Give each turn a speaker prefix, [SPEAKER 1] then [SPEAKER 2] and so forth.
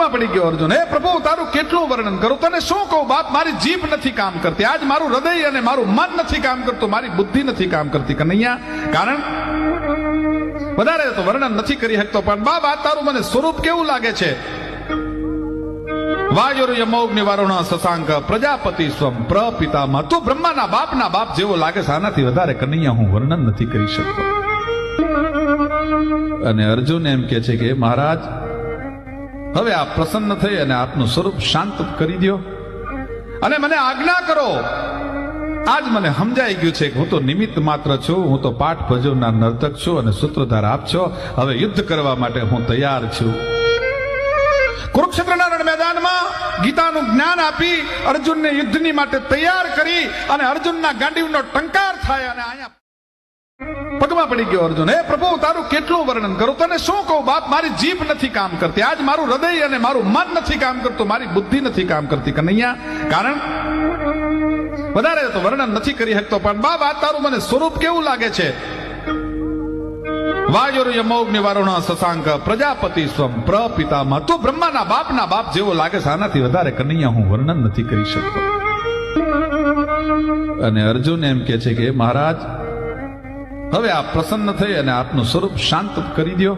[SPEAKER 1] પગમાં પડી ગયો અર્જુન. હે પ્રભુ, તારું કેટલું વર્ણન કરું, તને શું કહું બાપ, મારી જીભ નથી કામ કરતી, આજ મારું હૃદય અને મારું મન નથી કામ કરતું, મારી બુદ્ધિ નથી કામ કરતી કનૈયા. કારણ વધારે તો વર્ણન નથી કરી શકતો, પણ બાપ આ તારું મને સ્વરૂપ કેવું લાગે છે. વાયુર્યમોગ નિવારણ શશાંક પ્રજાપતિ સ્વમ પ્રપિતામહ. તું બ્રહ્માના બાપના બાપ જેવો લાગે છે, આનાથી વધારે કનૈયા હું વર્ણન નથી કરી શકતો. અને અર્જુન એમ કે છે કે મહારાજ, હવે આપ પ્રસન્ન થઈ અને આપનું સ્વરૂપ શાંત કરી દો અને મને આજ્ઞા કરો. આજ મને સમજાઈ ગયું છે કે હું તો નિમિત્ત માત્ર છું, હું તો પાઠ ભજવનાર નર્તક છું અને સૂત્રધાર આપ છો. હવે યુદ્ધ કરવા માટે હું તૈયાર છું. કુરુક્ષેત્રના રણ મેદાનમાં ગીતાનું જ્ઞાન આપી અર્જુનને યુદ્ધની માટે તૈયાર કરી અને અર્જુનના ગાંડીવનો ટંકાર થાય અને અહીંયા પગમાં પડી ગયો અર્જુન. હે પ્રભુ, તારું કેટલું વર્ણન કરું, તને શું કહું બાપ, મારી જીભ નથી કામ કરતી, આજ મારું હૃદય અને મારું મન નથી કામ કરતું, મારી બુદ્ધિ નથી કામ કરતી કનૈયા. કારણ વધારે તો વર્ણન નથી કરી શકતો, પણ બાપ આ તારું મને સ્વરૂપ કેવું લાગે છે. વાયુર્યમોગ નિવારણ શશાંક પ્રજાપતિ સ્વમ પ્રપિતામહ. તું બ્રહ્માના બાપના બાપ જેવો લાગે છે, આનાથી વધારે કનૈયા હું વર્ણન નથી કરી શકતો. અને અર્જુન એમ કે છે કે મહારાજ, હવે આપ પ્રસન્ન થઈ અને આપનું સ્વરૂપ શાંત કરી દો.